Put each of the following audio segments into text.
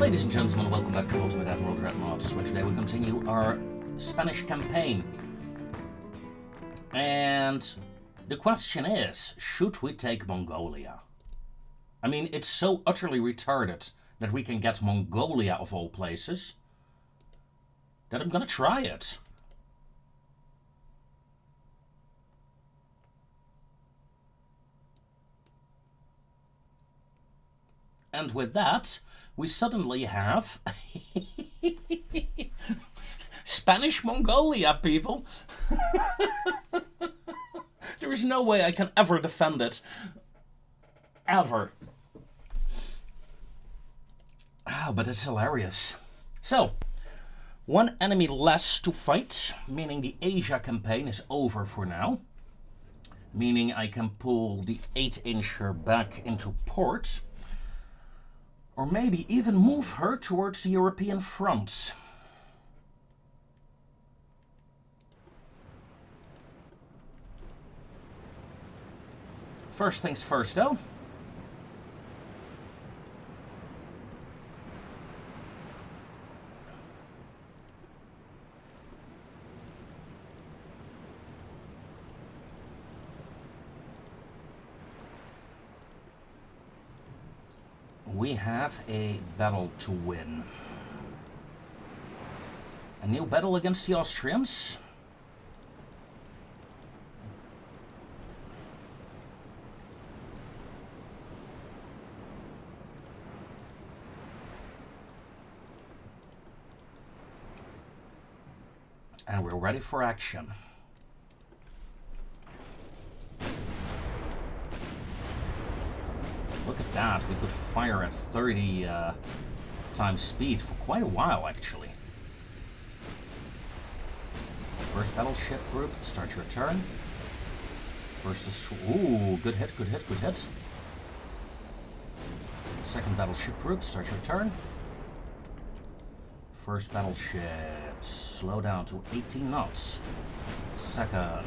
Ladies and gentlemen, welcome back to Ultimate Admiral Dreadnoughts, where today we continue our Spanish campaign. And the question is, should we take Mongolia? I mean, it's so utterly retarded that we can get Mongolia of all places, that I'm gonna try it. And with that, we suddenly have Spanish Mongolia, people. There is no way I can ever defend it. Ever. Ah, but it's hilarious. So, one enemy less to fight, meaning the Asia campaign is over for now. Meaning I can pull the 8-incher back into port. Or maybe even move her towards the European front. First things first, though. We have a battle to win. A new battle against the Austrians. And we're ready for action. Look at that, we could fire at 30 times speed for quite a while, actually. First battleship group, start your turn. First is... Ooh, good hit, good hit, good hit. Second battleship group, start your turn. First battleship, slow down to 18 knots. Second,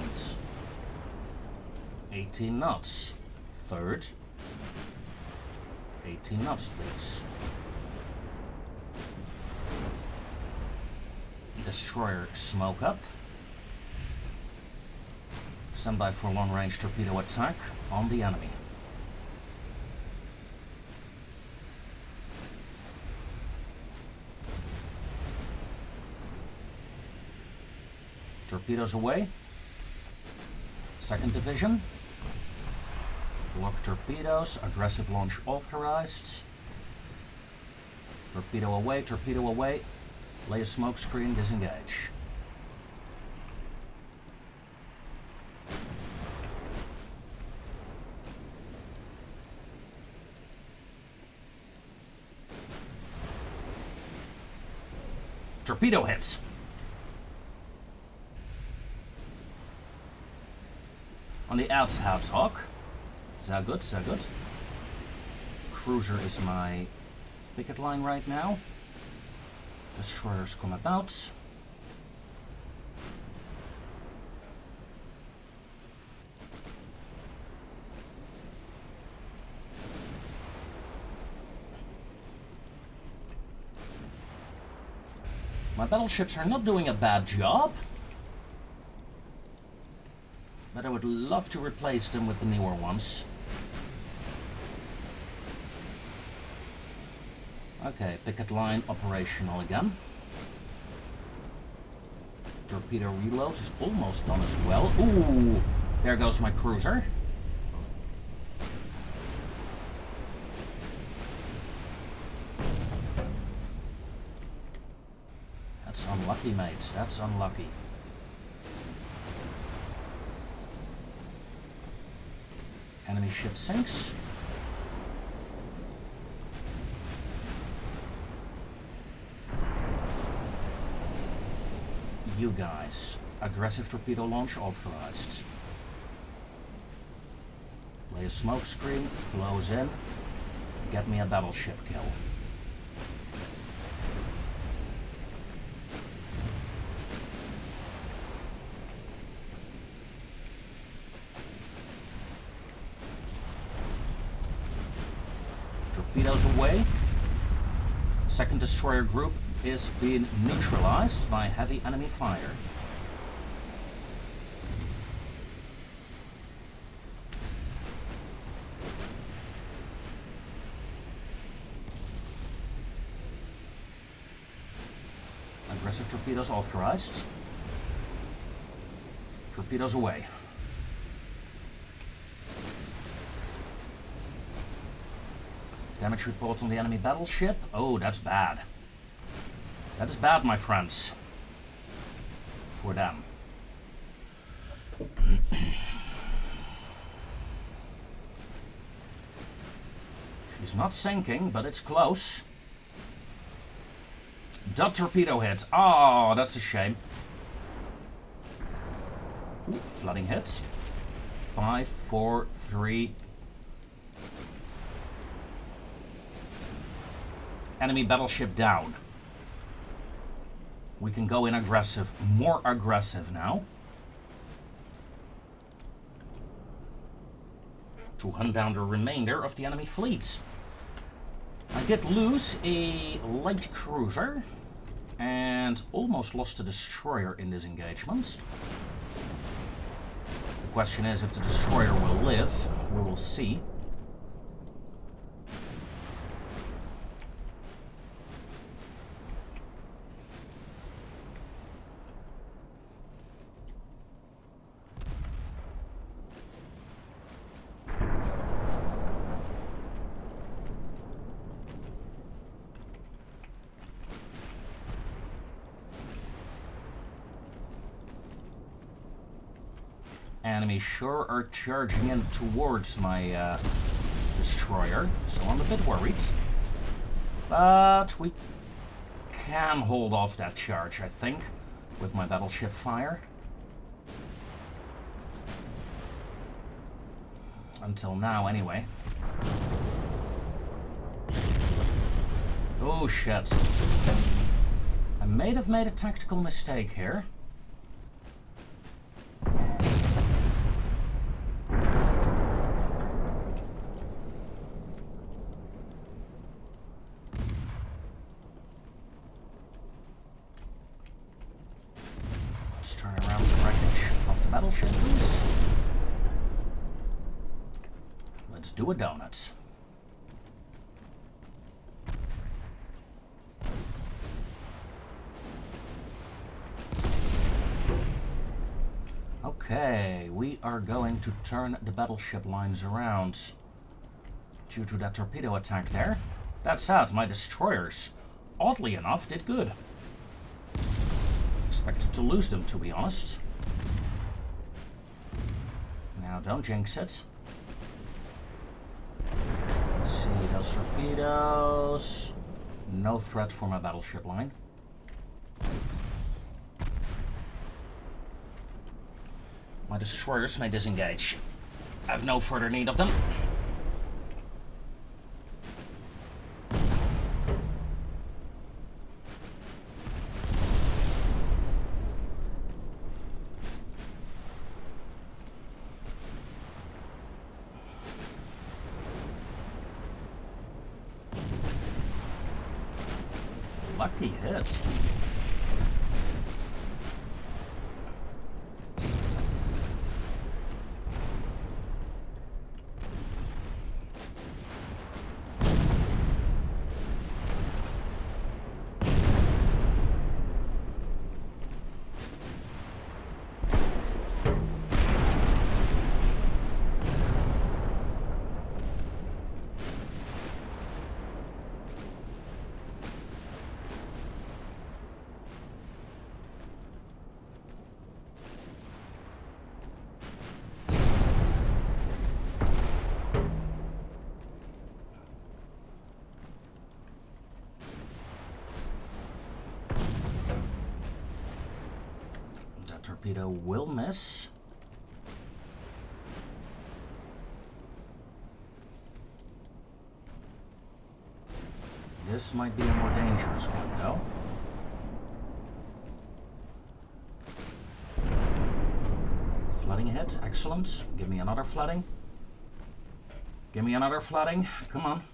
18 knots. Third, 18 knots, please. Destroyer, smoke up. Stand by for long-range torpedo attack on the enemy. Torpedoes away. Second division. Block torpedoes, aggressive launch authorized. Torpedo away, torpedo away. Lay a smoke screen, disengage. Torpedo hits. On the outside, Hawk. Sehr good, sehr good. Cruiser is my picket line right now. Destroyers come about. My battleships are not doing a bad job, but I would love to replace them with the newer ones. Okay, picket line operational again. Torpedo reload is almost done as well. Ooh, there goes my cruiser. That's unlucky, mates. That's unlucky. Enemy ship sinks. You guys, aggressive torpedo launch authorized. Lay a smoke screen, close in, get me a battleship kill. Torpedoes away. Second destroyer group is being neutralized by heavy enemy fire. Aggressive torpedoes authorized. Torpedoes away. Damage report on the enemy battleship. Oh, that's bad. That is bad, my friends. For them. She's not sinking, but it's close. Dud torpedo hit. Oh, that's a shame. Ooh, flooding hit. 5, 4, 3. Enemy battleship down. We can go in aggressive, more aggressive now. To hunt down the remainder of the enemy fleet. I did lose a light cruiser and almost lost a destroyer in this engagement. The question is if the destroyer will live. We will see. Enemy sure are charging in towards my destroyer, so I'm a bit worried. But we can hold off that charge, I think, with my battleship fire. Until now, anyway. Oh shit. I may have made a tactical mistake here. Turn around the wreckage of the battleship, please. Let's do a donut. Okay, we are going to turn the battleship lines around due to that torpedo attack there. That said, my destroyers, oddly enough, did good. Expected to lose them, to be honest. Now, don't jinx it. Let's see, those torpedoes. No threat for my battleship line. My destroyers may disengage. I have no further need of them. Lucky hit. Torpedo will miss. This might be a more dangerous one, though. Flooding hit, excellent. Give me another flooding. Give me another flooding. Come on.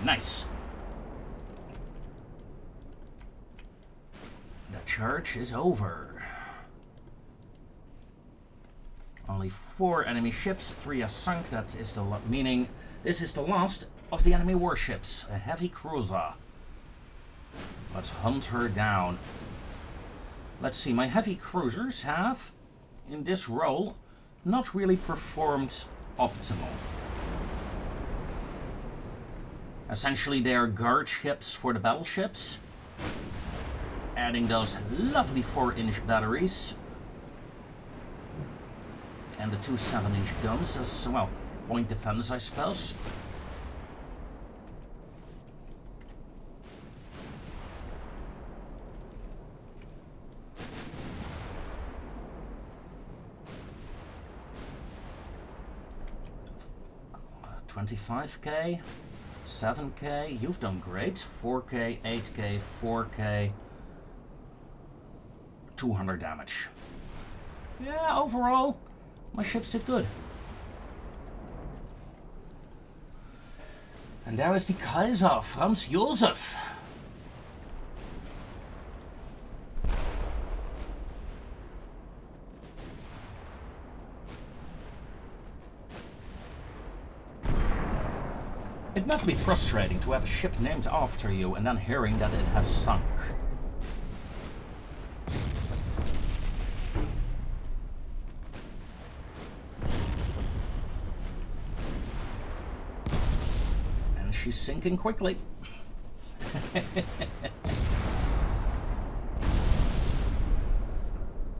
Nice. charge is over. Only 4 enemy ships, 3 are sunk. That is the meaning this is the last of the enemy warships. A heavy cruiser. Let's hunt her down. Let's see, my heavy cruisers have, in this role, not really performed optimal. Essentially, they are guard ships for the battleships. Adding those lovely 4-inch batteries. And the 2 7-inch guns as, well, point defense, I suppose. $25K, 7K, you've done great. 4K, 8K, 4K, 200 damage. Yeah, overall, my ships did good. And there is the Kaiser, Franz Josef. It must be frustrating to have a ship named after you and then hearing that it has sunk. And she's sinking quickly.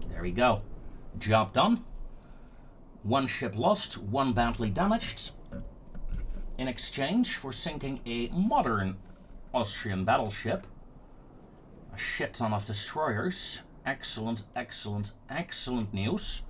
There we go. Job done. 1 ship lost, 1 badly damaged. In exchange for sinking a modern Austrian battleship, a shit ton of destroyers. Excellent, excellent, excellent news.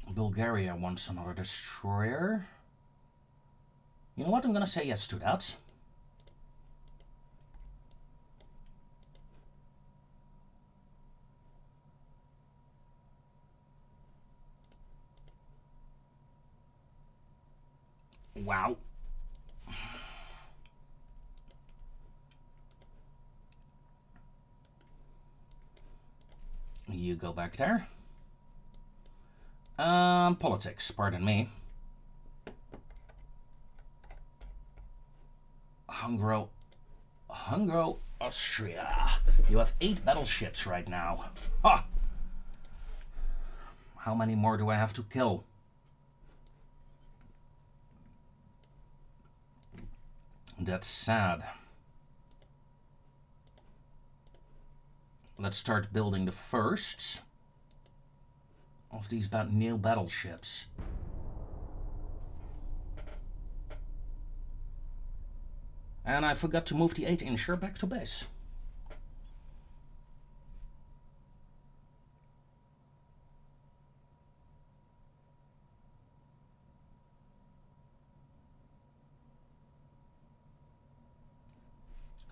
Bulgaria wants another destroyer. You know what? I'm gonna say yes to that. Wow. You go back there. Politics, pardon me. Hungro, Austria. You have 8 battleships right now. Ha! How many more do I have to kill? That's sad. Let's start building the first of these new battleships. And I forgot to move the 8-incher back to base.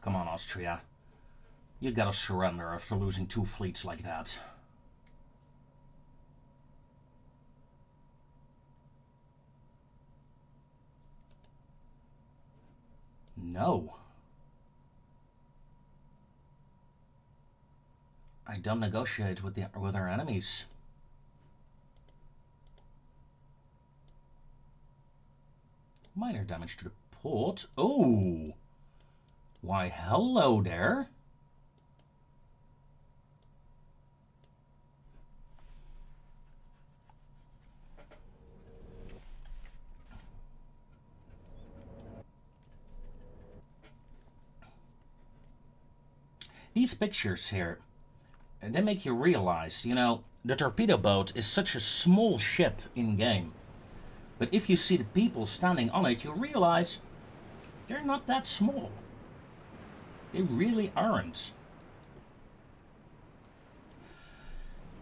Come on, Austria. You gotta surrender after losing 2 fleets like that. No. I don't negotiate with our enemies. Minor damage to the port. Oh! Why, hello there. These pictures here, they make you realize, you know, the torpedo boat is such a small ship in game. But if you see the people standing on it, you realize they're not that small. They really aren't.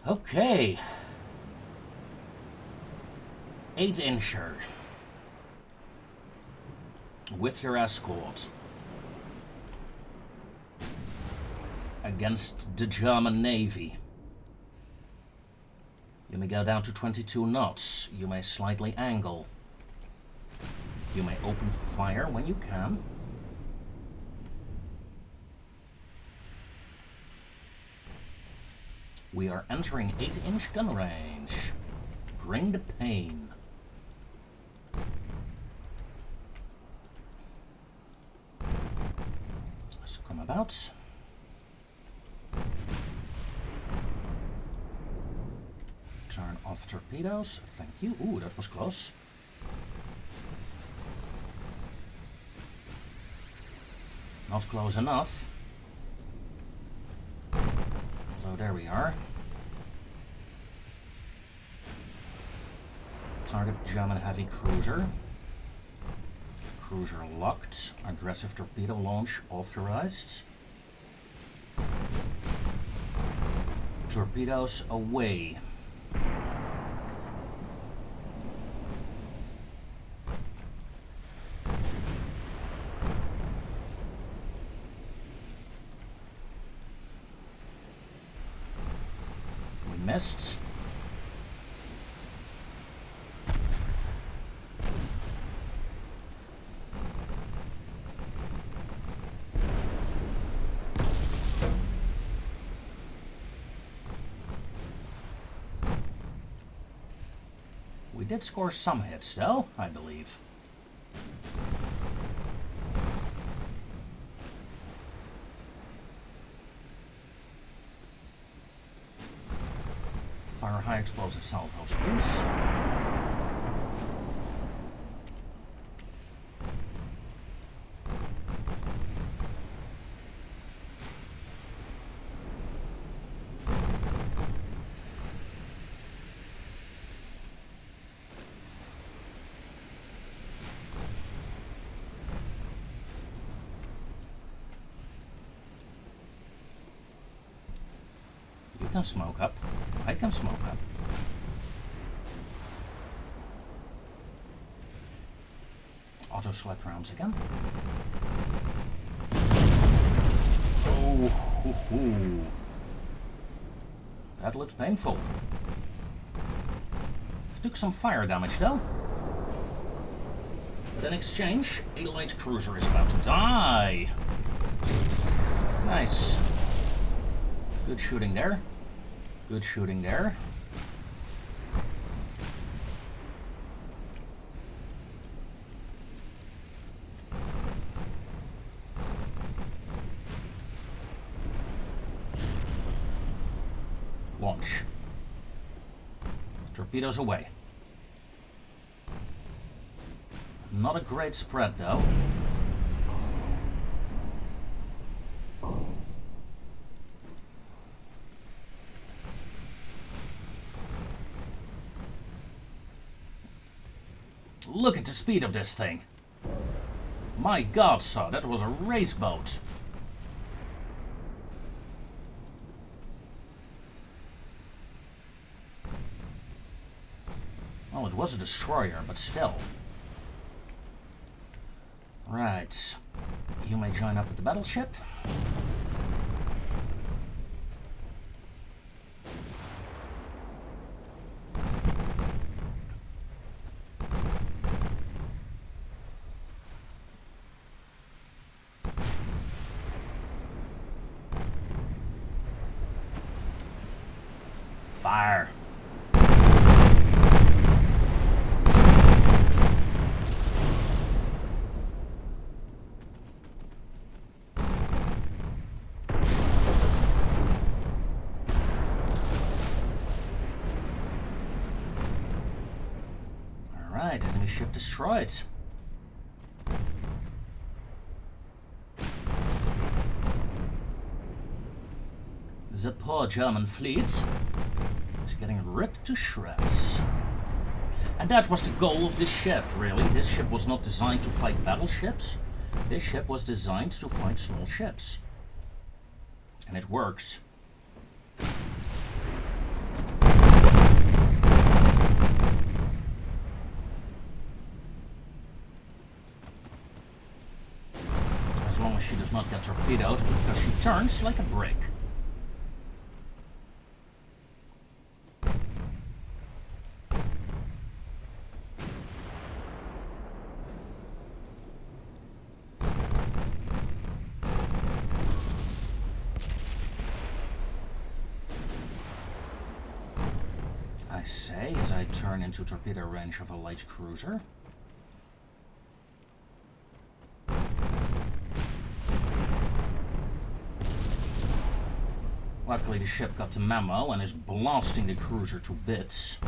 Okay. 8-incher. With your escort. Against the German Navy. You may go down to 22 knots. You may slightly angle. You may open fire when you can. We are entering 8-inch gun range. Bring the pain. Let's come about. Turn off torpedoes. Thank you. Ooh, that was close. Not close enough. So there we are. Target German heavy cruiser. Cruiser locked. Aggressive torpedo launch authorized. Torpedoes away. We missed. We did score some hits, though, I believe. Fire high explosive salvos, please. You can smoke up. I can smoke up. Auto select rounds again. Oh, hoo, hoo. That looked painful. Took some fire damage though. But in exchange, a light cruiser is about to die. Nice. Good shooting there. Good shooting there. Launch. Torpedoes away. Not a great spread though. Look at the speed of this thing. My God, sir, that was a race boat. Well, it was a destroyer, but still. Right. You may join up with the battleship. Fire. Alright, enemy ship destroyed. The poor German fleet is getting ripped to shreds. And that was the goal of this ship, really. This ship was not designed to fight battleships. This ship was designed to fight small ships. And it works. torpedoed because she turns like a brick. I say as I turn into torpedo range of a light cruiser. Luckily the ship got the memo and is blasting the cruiser to bits.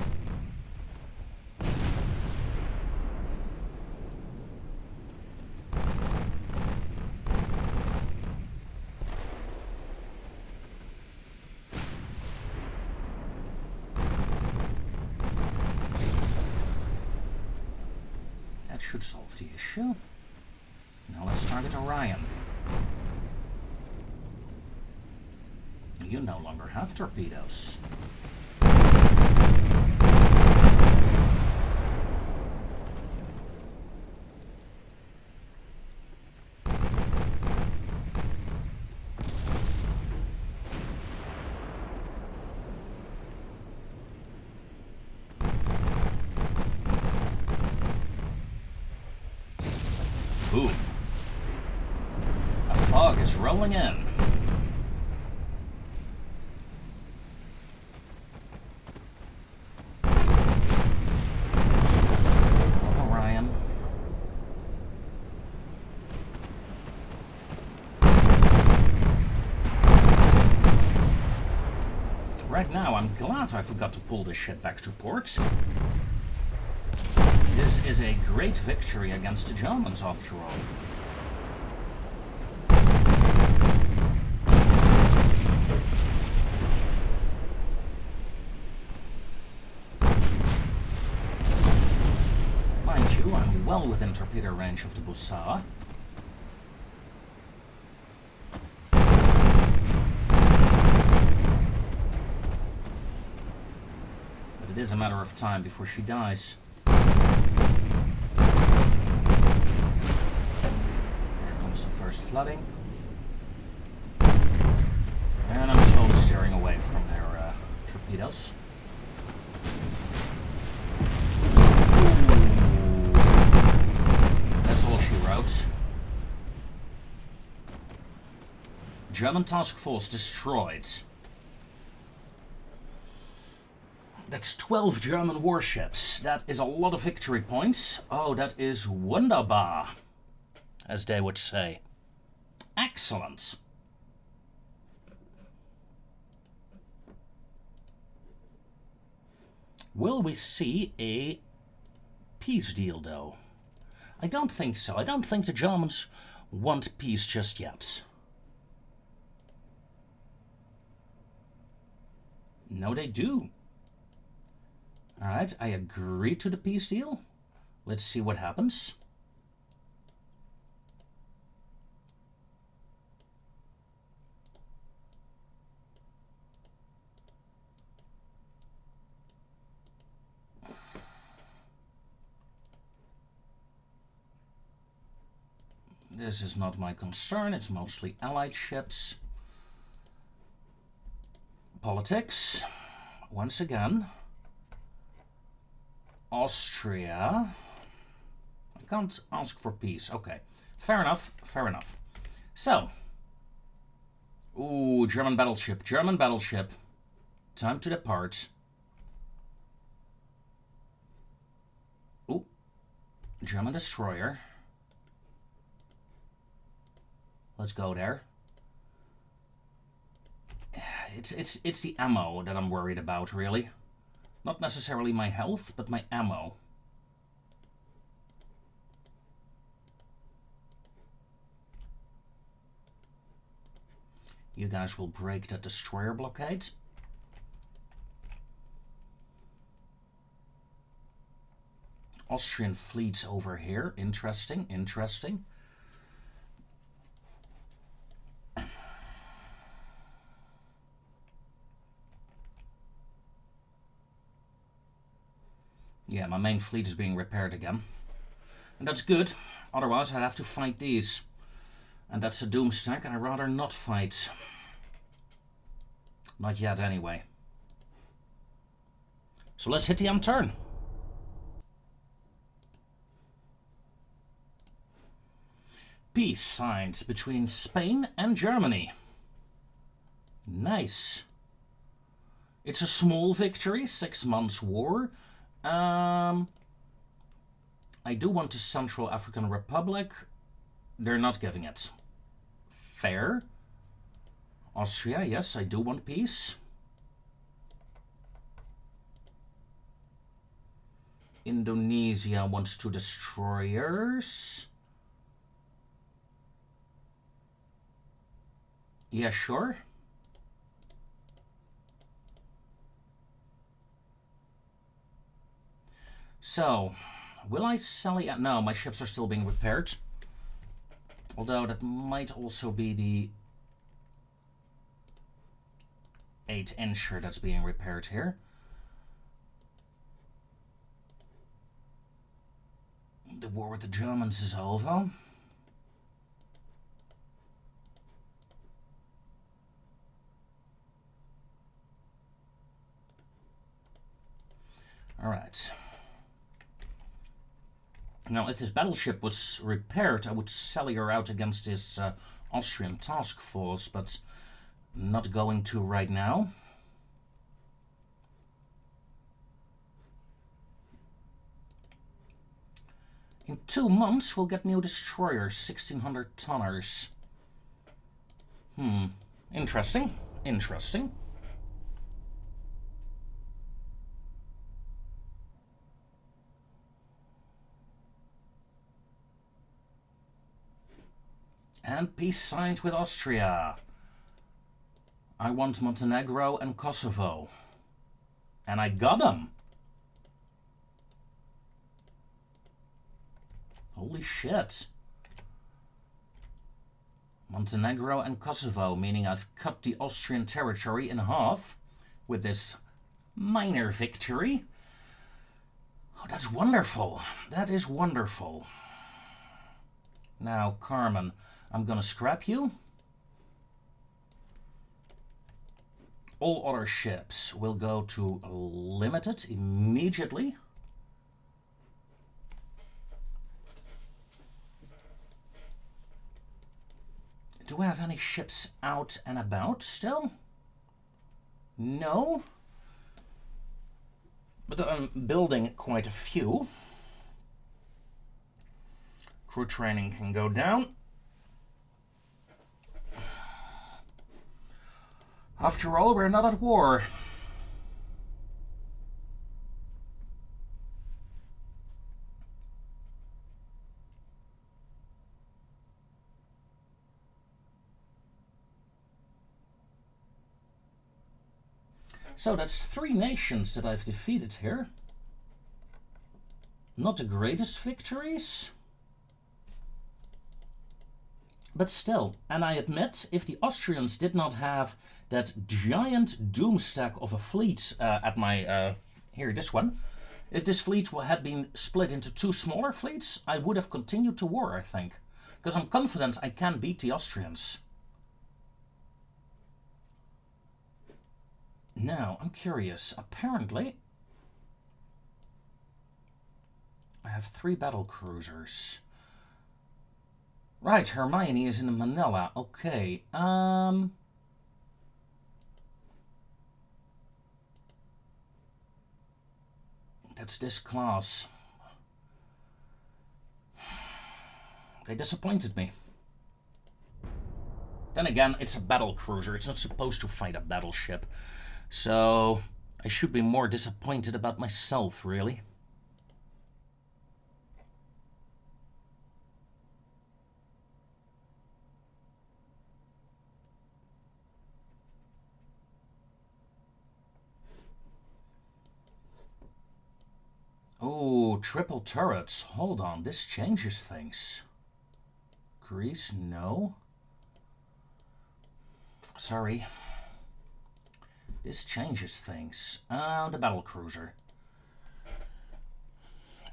That should solve the issue. Now let's target Orion. You no longer have torpedoes. Boom. A fog is rolling in. Right now, I'm glad I forgot to pull this ship back to port. This is a great victory against the Germans, after all. Mind you, I'm well within torpedo range of the Bussard. It is a matter of time before she dies. Here comes the first flooding. And I'm slowly steering away from their torpedoes. That's all she wrote. German task force destroyed. That's 12 German warships. That is a lot of victory points. Oh, that is wunderbar, as they would say. Excellent. Will we see a peace deal, though? I don't think so. I don't think the Germans want peace just yet. No, they do. Alright, I agree to the peace deal. Let's see what happens. This is not my concern, it's mostly Allied ships. Politics, once again. Austria. I can't ask for peace. Okay. Fair enough. Fair enough. So. Ooh, German battleship. German battleship. Time to depart. Ooh. German destroyer. Let's go there. It's the ammo that I'm worried about, really. Not necessarily my health, but my ammo. You guys will break that destroyer blockade. Austrian fleets over here. Interesting, interesting. Yeah, my main fleet is being repaired again. And that's good. Otherwise, I'd have to fight these. And that's a doom stack I'd rather not fight. Not yet, anyway. So let's hit the end turn. Peace signed between Spain and Germany. Nice. It's a small victory, 6 months war. I do want the Central African Republic. They're not giving it. Fair. Austria, yes, I do want peace. Indonesia wants 2 destroyers. Yeah, sure. So, will I sell it? No, my ships are still being repaired. Although that might also be the 8-incher that's being repaired here. The war with the Germans is over. Alright. Now, if this battleship was repaired, I would sell her out against this Austrian task force, but not going to right now. In 2 months, we'll get new destroyers, 1,600 tonners. Interesting. Interesting. And peace signed with Austria. I want Montenegro and Kosovo. And I got them. Holy shit. Montenegro and Kosovo, meaning I've cut the Austrian territory in half with this minor victory. Oh, that's wonderful. That is wonderful. Now, Carmen, I'm gonna scrap you. All other ships will go to limited immediately. Do I have any ships out and about still? No. But I'm building quite a few. Crew training can go down. After all, we're not at war. So that's 3 nations that I've defeated here. Not the greatest victories. But still, and I admit, if the Austrians did not have that giant doom stack of a fleet at my, here, this one, if this fleet had been split into 2 smaller fleets, I would have continued to war, I think. Because I'm confident I can beat the Austrians. Now, I'm curious. Apparently, I have 3 battle cruisers. Right, Hermione is in Manila. Okay, that's this class. They disappointed me. Then again, it's a battle cruiser. It's not supposed to fight a battleship. So, I should be more disappointed about myself, really. Oh, triple turrets. Hold on, this changes things. Greece, no. Sorry. This changes things. The battle cruiser.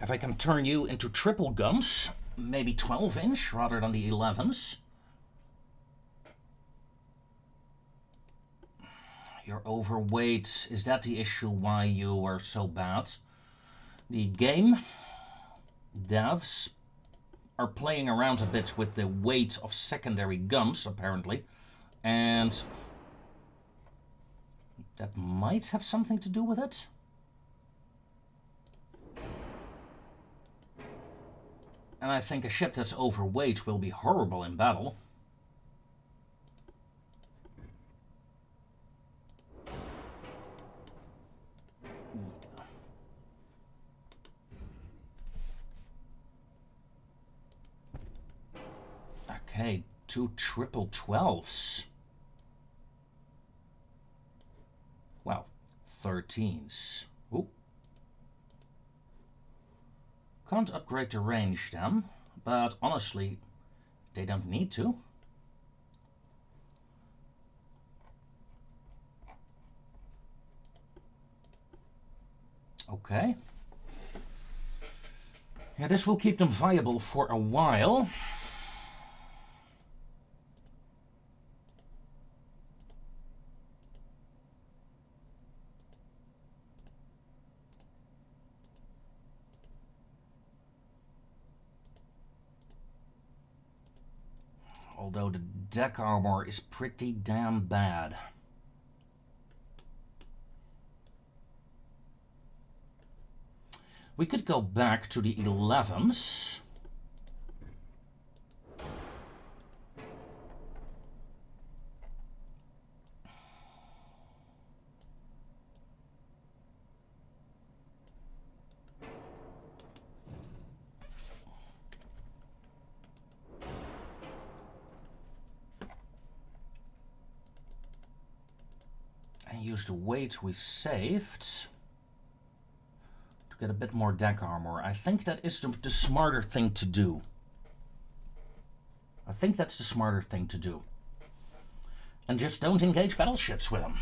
If I can turn you into triple guns, maybe 12-inch rather than the 11s. You're overweight. Is that the issue why you are so bad? The game devs are playing around a bit with the weight of secondary guns, apparently. And that might have something to do with it. And I think a ship that's overweight will be horrible in battle. Okay, 2 triple-12s. Well, 13s. Ooh. Can't upgrade the range then, but honestly, they don't need to. Okay. Yeah, this will keep them viable for a while. Although the deck armor is pretty damn bad. We could go back to the 11s. And use the weight we saved to get a bit more deck armor. I think that is the smarter thing to do. I think that's the smarter thing to do. And just don't engage battleships with them.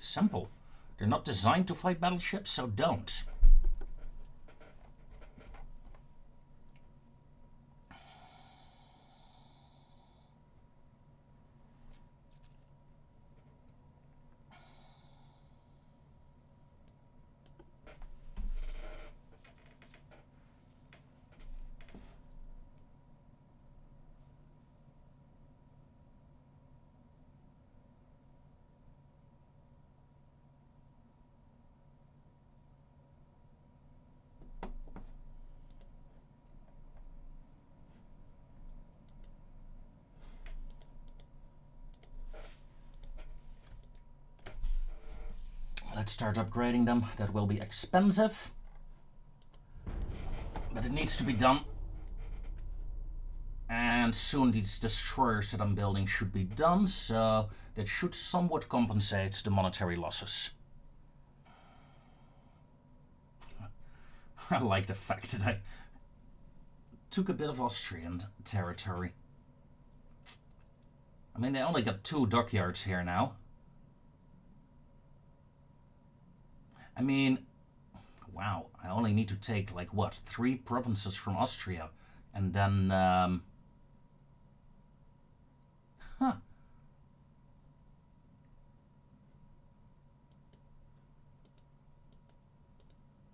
Simple. They're not designed to fight battleships, so don't. Let's start upgrading them. That will be expensive, but it needs to be done. And soon these destroyers that I'm building should be done, so that should somewhat compensate the monetary losses. I like the fact that I took a bit of Austrian territory. I mean, they only got 2 dockyards here now. I mean, wow, I only need to take, like, what, 3 provinces from Austria, and then, and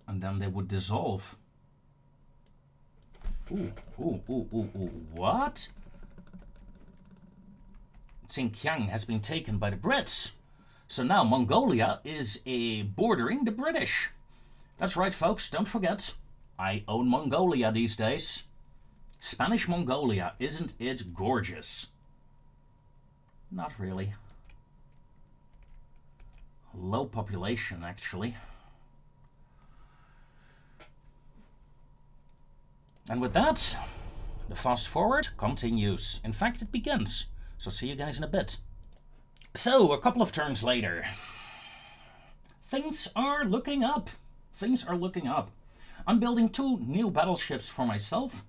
then they would dissolve. Ooh, what? Xinjiang has been taken by the Brits. So now Mongolia is bordering the British. That's right, folks, don't forget, I own Mongolia these days. Spanish Mongolia, isn't it gorgeous? Not really. Low population, actually. And with that, the fast forward continues. In fact, it begins. So see you guys in a bit. So, a couple of turns later, things are looking up. Things are looking up. I'm building 2 new battleships for myself.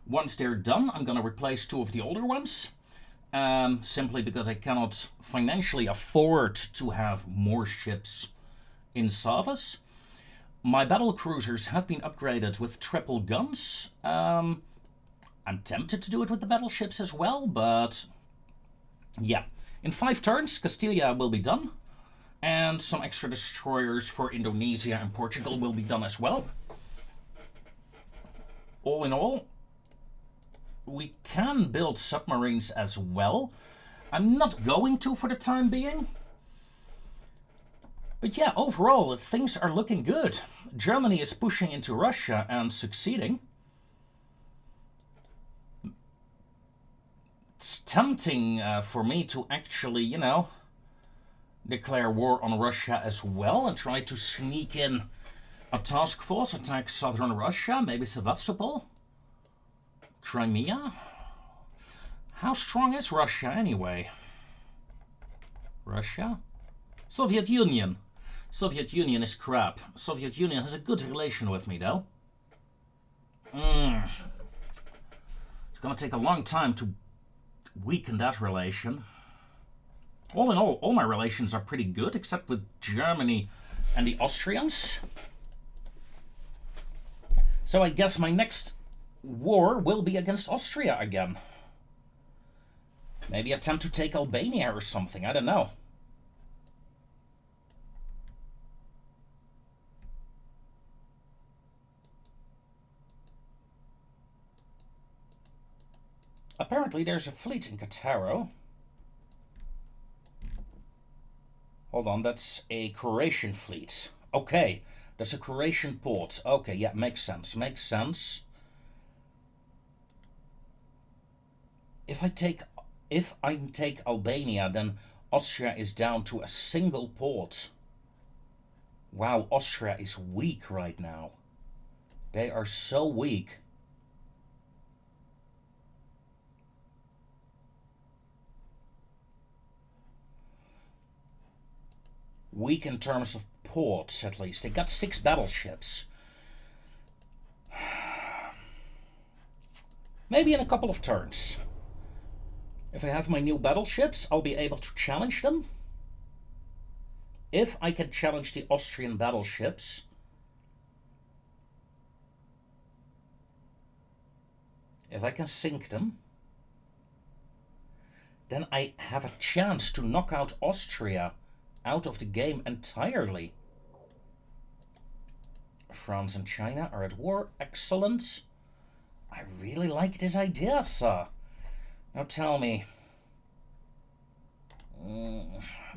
Once they're done, I'm going to replace 2 of the older ones, simply because I cannot financially afford to have more ships in service. My battle cruisers have been upgraded with triple guns. I'm tempted to do it with the battleships as well, but yeah. In 5 turns, Castilla will be done. And some extra destroyers for Indonesia and Portugal will be done as well. All in all, we can build submarines as well. I'm not going to for the time being. But yeah, overall, things are looking good. Germany is pushing into Russia and succeeding. It's tempting for me to actually, you know, declare war on Russia as well and try to sneak in a task force, attack southern Russia, maybe Sevastopol, Crimea. How strong is Russia anyway? Russia? Soviet Union. Soviet Union is crap. Soviet Union has a good relation with me though. It's gonna take a long time to weaken that relation. All in all my relations are pretty good, except with Germany and the Austrians. So I guess my next war will be against Austria again. Maybe attempt to take Albania or something, I don't know. Apparently there's a fleet in Kataro. Hold on, that's a Croatian fleet. Okay, that's a Croatian port. Okay, yeah, makes sense, makes sense. If I take Albania, then Austria is down to a single port. Wow, Austria is weak right now. They are so weak. Weak in terms of ports, at least. They got 6 battleships. Maybe in a couple of turns. If I have my new battleships, I'll be able to challenge them. If I can challenge the Austrian battleships, if I can sink them, then I have a chance to knock out Austria out of the game entirely. France and China are at war. Excellent. I really like this idea, sir. Now tell me.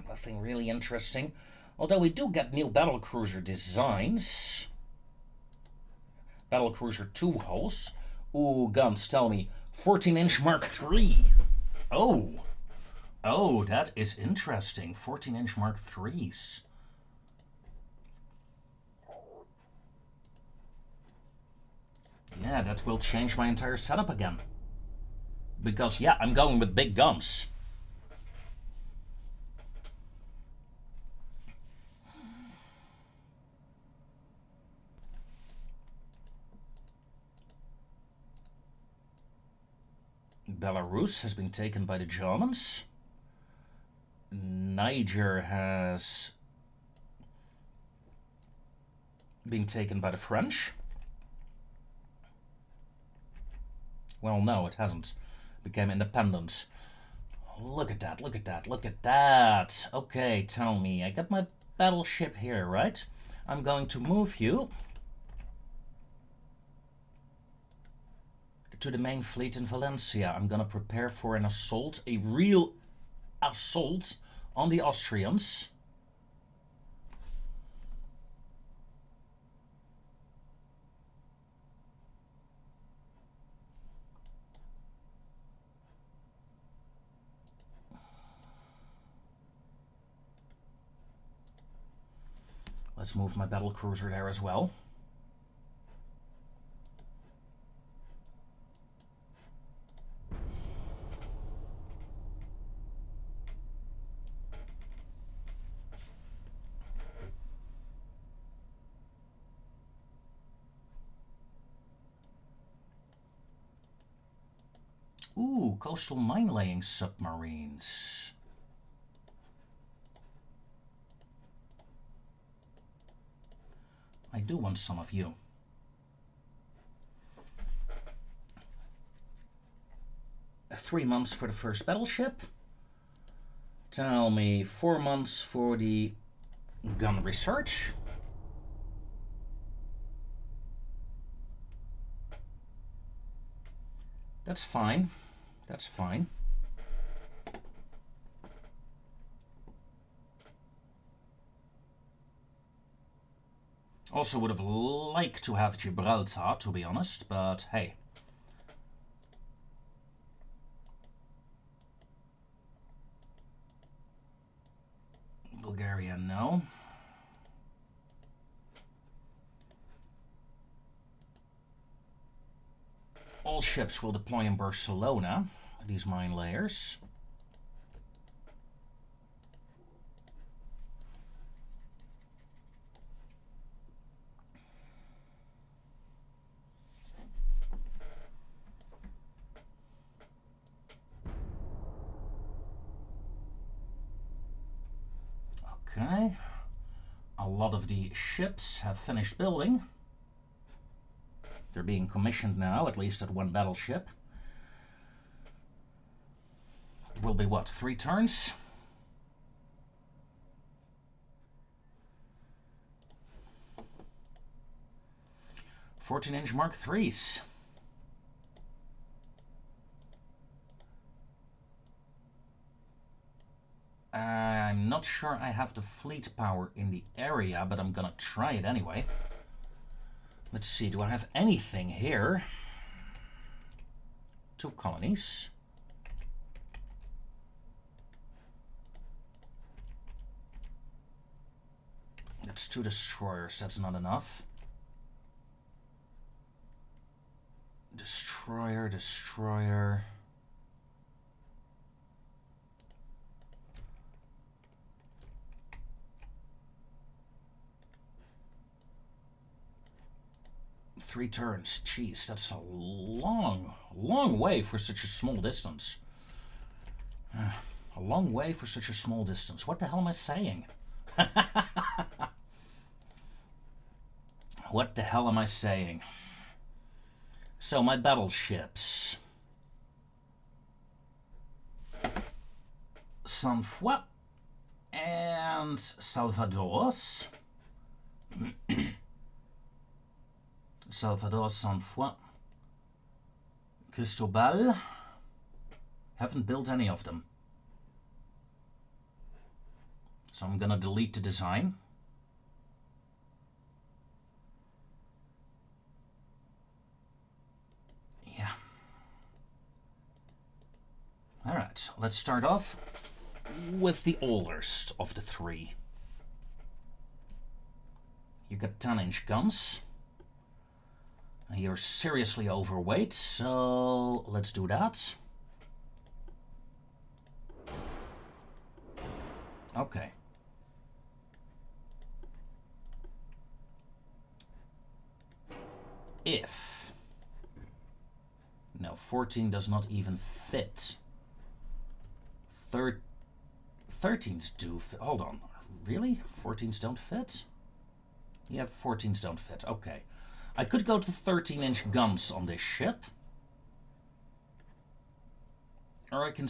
Nothing really interesting. Although we do get new battlecruiser designs. Battlecruiser 2 hulls. Ooh, guns, tell me. 14-inch Mark III. Oh. Oh, that is interesting. 14-inch Mark IIIs. Yeah, that will change my entire setup again. Because, yeah, I'm going with big guns. Belarus has been taken by the Germans. Niger has been taken by the French. Well, no, it hasn't. It became independent. Look at that, look at that, look at that. Okay, tell me. I got my battleship here, right? I'm going to move you to the main fleet in Valencia. I'm gonna prepare for an assault, a real assault on the Austrians. Let's move my battlecruiser there as well. Ooh, coastal mine-laying submarines. I do want some of you. $3 months for the first battleship. Tell me, 4 months for the gun research. That's fine. That's fine. Also would have liked to have Gibraltar, to be honest, but hey. Bulgaria, no. All ships will deploy in Barcelona, these mine layers. Okay. A lot of the ships have finished building. They're being commissioned now, at least at one battleship. It will be what, 3 turns? "14-inch Mark IIIs. I'm not sure I have the fleet power in the area, but I'm gonna try it anyway. Let's see, do I have anything here? 2 colonies. That's 2 destroyers, that's not enough. Destroyer, destroyer. Three turns. Jeez, that's a long way for such a small distance. A long way for such a small distance. What the hell am I saying? What the hell am I saying? So, my battleships. Saint-Foy and Salvador's. Salvador, Saint-Foy, Cristobal. Haven't built any of them. So I'm gonna delete the design. Yeah. Alright, let's start off with the oldest of the 3. You got 10-inch guns. You're seriously overweight, so let's do that. Okay. If... No, 14 does not even fit. 13s do fit. Hold on. Really? 14s don't fit? Yeah, 14s don't fit. Okay. I could go to 13-inch guns on this ship. Or I can...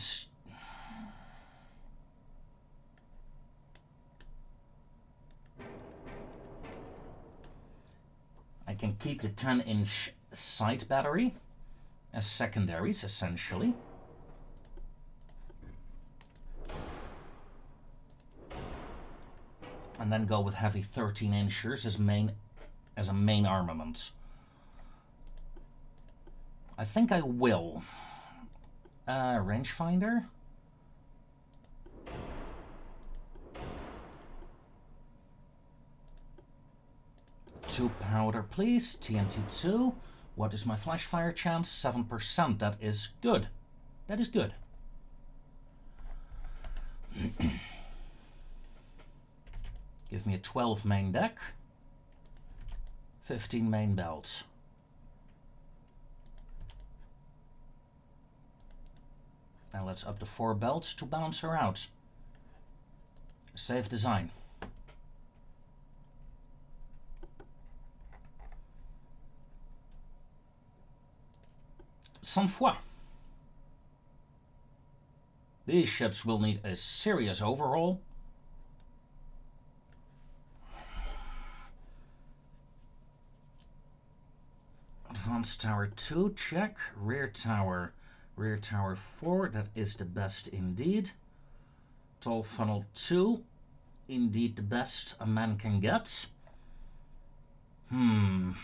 I can keep the 10-inch side battery as secondaries, essentially. And then go with heavy 13-inchers as a main armament. I think I will. Rangefinder. Two powder, please. TNT2. What is my flash fire chance? 7%. That is good. That is good. Give me a 12 main deck. 15 main belts. And let's up to 4 belts to balance her out. Save design. Saint-Foy. These ships will need a serious overhaul. Advanced Tower 2, check. Rear Tower 4, that is the best indeed. Tall Funnel 2, indeed the best a man can get. Don't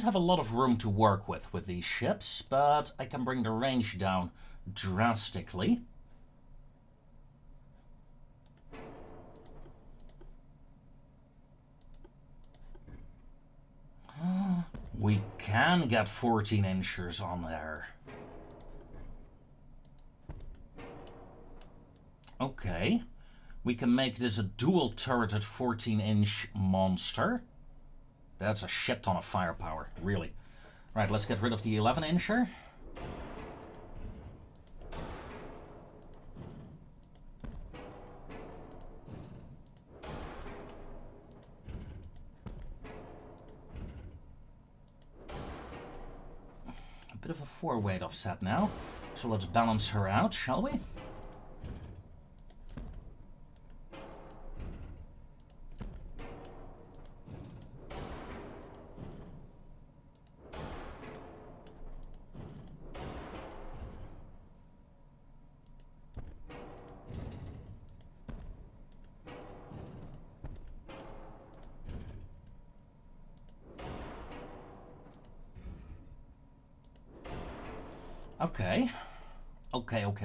have a lot of room to work with these ships, but I can bring the range down drastically. We can get 14 inchers on there. Okay. We can make this a dual turreted 14-inch monster. That's a shit ton of firepower, really. Right, let's get rid of the 11-incher. A bit of a 4-weight offset now. So let's balance her out, shall we?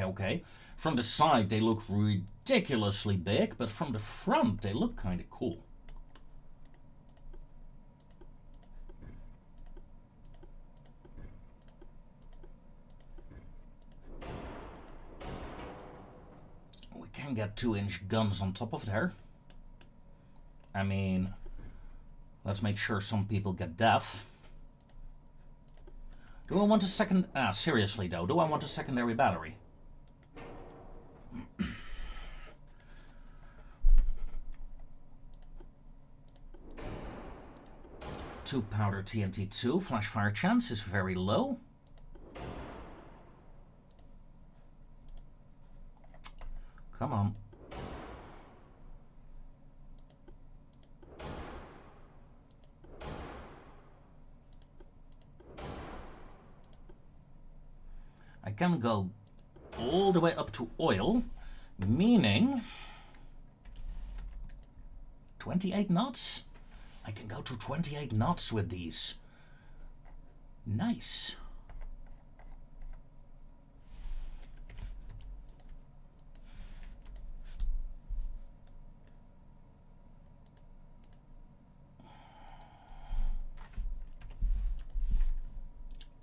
Okay. From the side they look ridiculously big, but from the front they look kind of cool. We can get 2-inch guns on top of there. I mean, let's make sure some people get deaf. Do I want a second... seriously though, do I want a secondary battery? Two powder TNT2, flash fire chance is very low. Come on. I can go all the way up to oil, meaning 28 knots. I can go to 28 knots with these. Nice.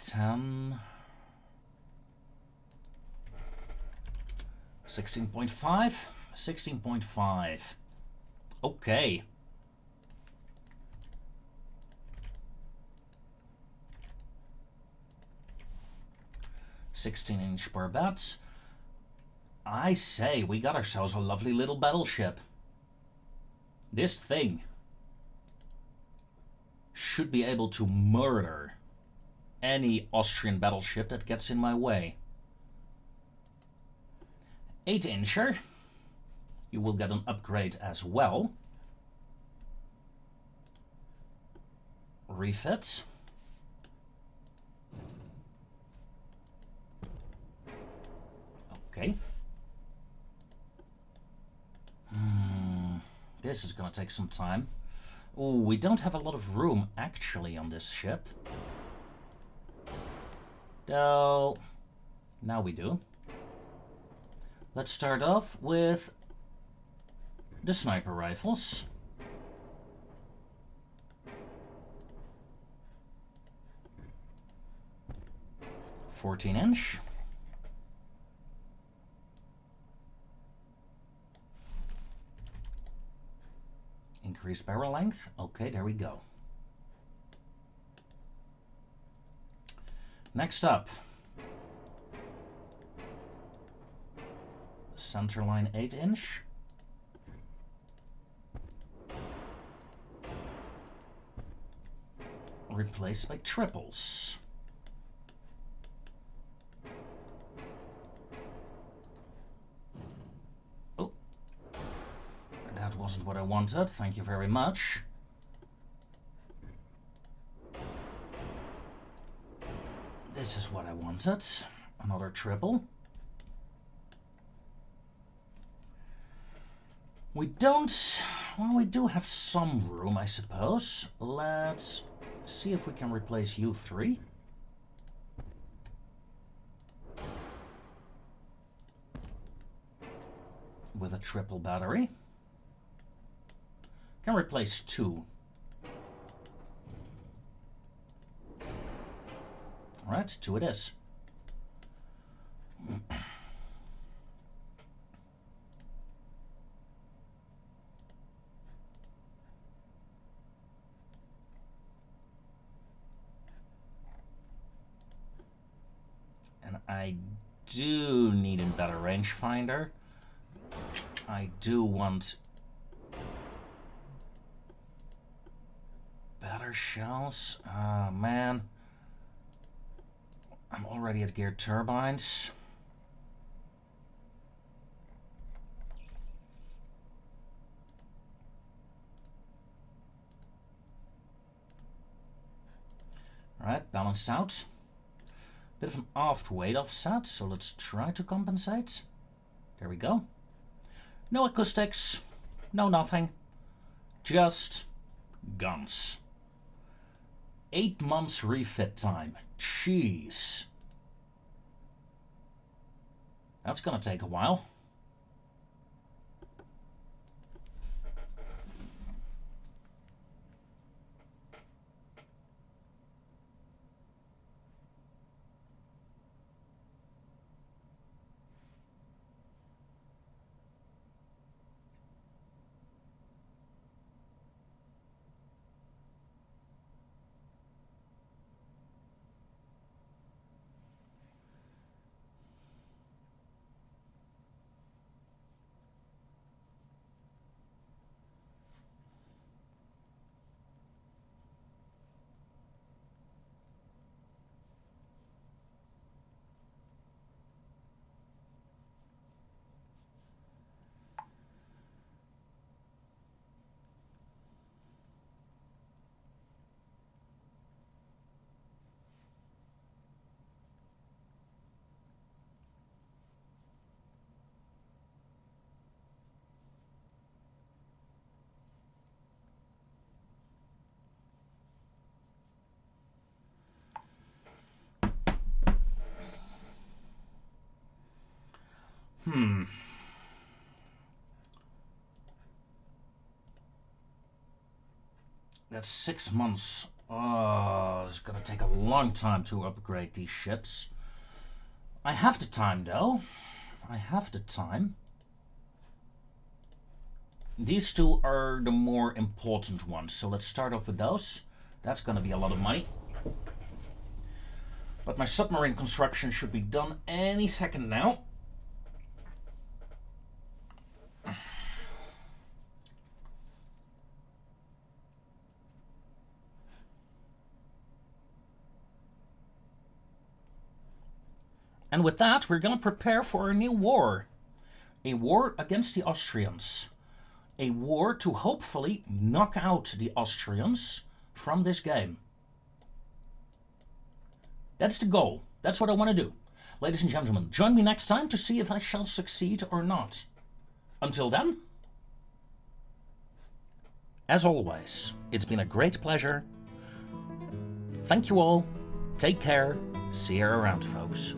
Ten. 16.5. 16.5. Okay. "16-inch barbettes. I say, we got ourselves a lovely little battleship. This thing should be able to murder any Austrian battleship that gets in my way. 8-incher. You will get an upgrade as well. Refits. Okay. This is gonna take some time. Oh, we don't have a lot of room actually on this ship. Though, now we do. Let's start off with the sniper rifles. "14-inch. Increased barrel length. Okay, there we go. Next up, centerline 8-inch. Replaced by triples. Oh, that wasn't what I wanted. wanted. Thank you very much. This is what I wanted. Another triple. We don't... Well, we do have some room, I suppose. Let's see if we can replace you 3. With a triple battery. Can replace 2. Alright, 2 it is. And I do need a better rangefinder. I do want better shells. Ah, man. I'm already at geared turbines. Alright, balanced out. Bit of an aft weight offset, so let's try to compensate. There we go. No acoustics, no nothing. Just guns. 8 months refit time. Jeez. That's gonna take a while. That's 6 months. Oh, it's gonna take a long time to upgrade these ships. I have the time, though. I have the time. These 2 are the more important ones, so let's start off with those. That's gonna be a lot of money. But my submarine construction should be done any second now. And with that, we're going to prepare for a new war. A war against the Austrians. A war to hopefully knock out the Austrians from this game. That's the goal. That's what I want to do. Ladies and gentlemen, join me next time to see if I shall succeed or not. Until then, as always, it's been a great pleasure. Thank you all. Take care. See you around, folks.